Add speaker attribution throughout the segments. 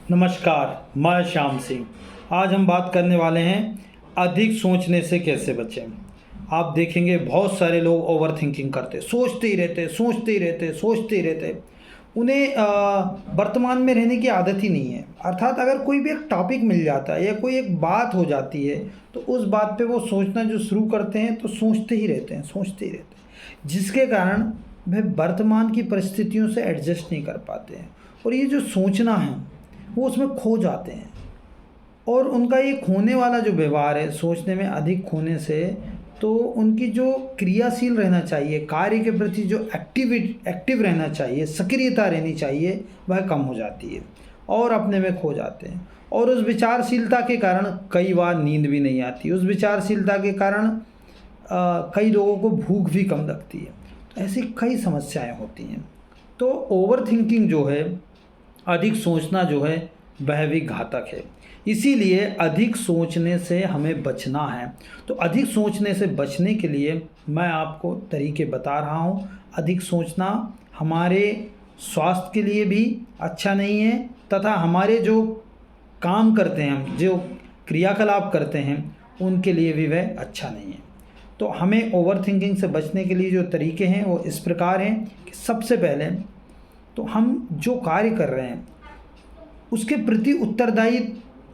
Speaker 1: नमस्कार, मैं श्याम सिंह। आज हम बात करने वाले हैं अधिक सोचने से कैसे बचें। आप देखेंगे बहुत सारे लोग ओवर थिंकिंग करते, सोचते ही रहते। उन्हें वर्तमान में रहने की आदत ही नहीं है। अर्थात अगर कोई भी एक टॉपिक मिल जाता है या कोई एक बात हो जाती है तो उस बात पे वो सोचना जो शुरू करते हैं तो सोचते ही रहते हैं, जिसके कारण वह वर्तमान की परिस्थितियों से एडजस्ट नहीं कर पाते हैं और ये जो सोचना है वो उसमें खो जाते हैं। और उनका ये खोने वाला जो व्यवहार है, सोचने में अधिक खोने से, तो उनकी जो क्रियाशील रहना चाहिए, कार्य के प्रति जो एक्टिव रहना चाहिए, सक्रियता रहनी चाहिए, वह कम हो जाती है और अपने में खो जाते हैं। और उस विचारशीलता के कारण कई बार नींद भी नहीं आती। उस विचारशीलता के कारण कई लोगों को भूख भी कम लगती है। तो ऐसी कई समस्याएं होती हैं। तो ओवर थिंकिंग जो है, अधिक सोचना जो है, वह भी घातक है। इसीलिए अधिक सोचने से हमें बचना है। तो अधिक सोचने से बचने के लिए मैं आपको तरीके बता रहा हूँ। अधिक सोचना हमारे स्वास्थ्य के लिए भी अच्छा नहीं है तथा हमारे जो काम करते हैं, हम जो क्रियाकलाप करते हैं, उनके लिए भी वह अच्छा नहीं है। तो हमें ओवर थिंकिंग से बचने के लिए जो तरीके हैं वो इस प्रकार हैं कि सबसे पहले तो हम जो कार्य कर रहे हैं उसके प्रति उत्तरदायी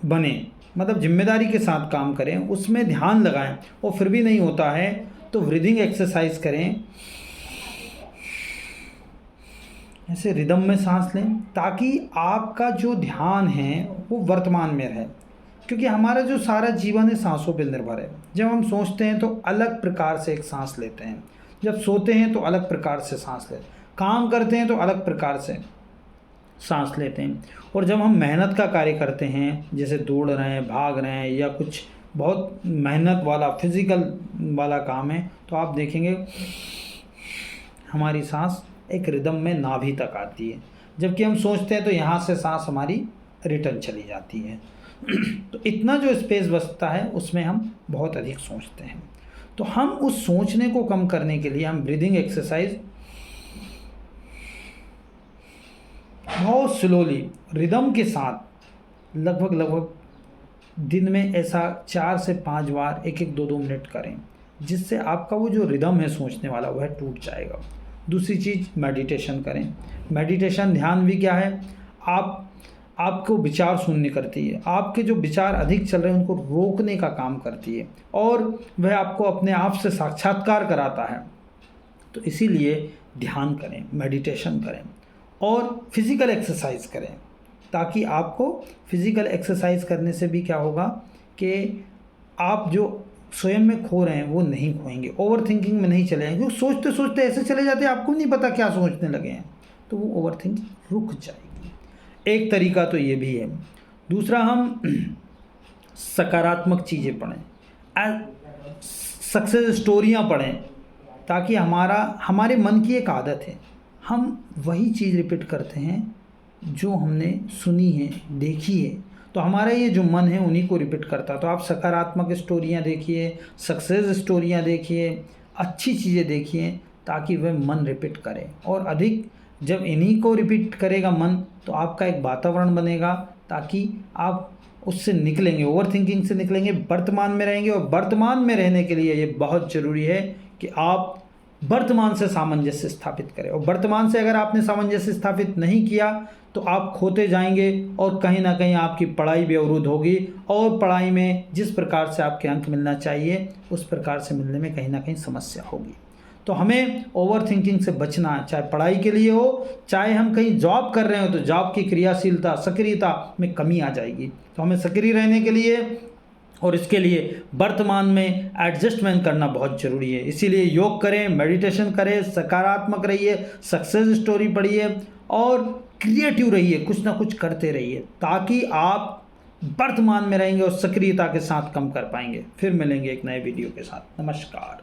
Speaker 1: बने, मतलब जिम्मेदारी के साथ काम करें, उसमें ध्यान लगाएं। और फिर भी नहीं होता है तो ब्रीदिंग एक्सरसाइज करें, ऐसे रिदम में सांस लें ताकि आपका जो ध्यान है वो वर्तमान में रहे। क्योंकि हमारा जो सारा जीवन है सांसों पर निर्भर है। जब हम सोचते हैं तो अलग प्रकार से एक सांस लेते हैं, जब सोते हैं तो अलग प्रकार से सांस लेते हैं, काम करते हैं तो अलग प्रकार से सांस लेते हैं। और जब हम मेहनत का कार्य करते हैं, जैसे दौड़ रहे हैं, भाग रहे हैं या कुछ बहुत मेहनत वाला फिजिकल वाला काम है, तो आप देखेंगे हमारी सांस एक रिदम में नाभि तक आती है। जबकि हम सोचते हैं तो यहाँ से सांस हमारी रिटर्न चली जाती है। तो इतना जो स्पेस बचता है उसमें हम बहुत अधिक सोचते हैं। तो हम उस सोचने को कम करने के लिए हम ब्रीदिंग एक्सरसाइज बहुत स्लोली रिदम के साथ लगभग दिन में ऐसा 4 से 5 बार 1-2 मिनट करें, जिससे आपका वो जो रिदम है सोचने वाला वह टूट जाएगा। दूसरी चीज़, मेडिटेशन करें। मेडिटेशन ध्यान भी क्या है, आपको विचार शून्य करती है। आपके जो विचार अधिक चल रहे हैं उनको रोकने का काम करती है और वह आपको अपने आप से साक्षात्कार कराता है। तो इसीलिए ध्यान करें, मेडिटेशन करें और फिज़िकल एक्सरसाइज करें, ताकि आपको फिज़िकल एक्सरसाइज करने से भी क्या होगा कि आप जो स्वयं में खो रहे हैं वो नहीं खोएंगे, ओवर थिंकिंग में नहीं चले जाएंगे। क्योंकि सोचते सोचते ऐसे चले जाते हैं, आपको नहीं पता क्या सोचने लगे हैं, तो वो ओवर थिंकिंग रुक जाएगी। एक तरीका तो ये भी है। दूसरा, हम सकारात्मक चीज़ें पढ़ें, सक्सेस स्टोरियाँ पढ़ें, ताकि हमारे मन की एक आदत है, हम वही चीज़ रिपीट करते हैं जो हमने सुनी है, देखी है। तो हमारा ये जो मन है उन्हीं को रिपीट करता है। तो आप सकारात्मक स्टोरियाँ देखिए, सक्सेस स्टोरियाँ देखिए, अच्छी चीज़ें देखिए, ताकि वह मन रिपीट करे। और अधिक जब इन्हीं को रिपीट करेगा मन, तो आपका एक वातावरण बनेगा, ताकि आप उससे निकलेंगे, ओवर थिंकिंग से निकलेंगे, वर्तमान में रहेंगे। और वर्तमान में रहने के लिए ये बहुत ज़रूरी है कि आप वर्तमान से सामंजस्य स्थापित करें। और वर्तमान से अगर आपने सामंजस्य स्थापित नहीं किया तो आप खोते जाएंगे और कहीं ना कहीं आपकी पढ़ाई भी अवरुद्ध होगी। और पढ़ाई में जिस प्रकार से आपके अंक मिलना चाहिए उस प्रकार से मिलने में कहीं ना कहीं समस्या होगी। तो हमें ओवर थिंकिंग से बचना है, चाहे पढ़ाई के लिए हो, चाहे हम कहीं जॉब कर रहे हो तो जॉब की क्रियाशीलता, सक्रियता में कमी आ जाएगी। तो हमें सक्रिय रहने के लिए और इसके लिए वर्तमान में एडजस्टमेंट करना बहुत ज़रूरी है। इसीलिए योग करें, मेडिटेशन करें, सकारात्मक रहिए, सक्सेस स्टोरी पढ़िए और क्रिएटिव रहिए, कुछ ना कुछ करते रहिए, ताकि आप वर्तमान में रहेंगे और सक्रियता के साथ काम कर पाएंगे। फिर मिलेंगे एक नए वीडियो के साथ। नमस्कार।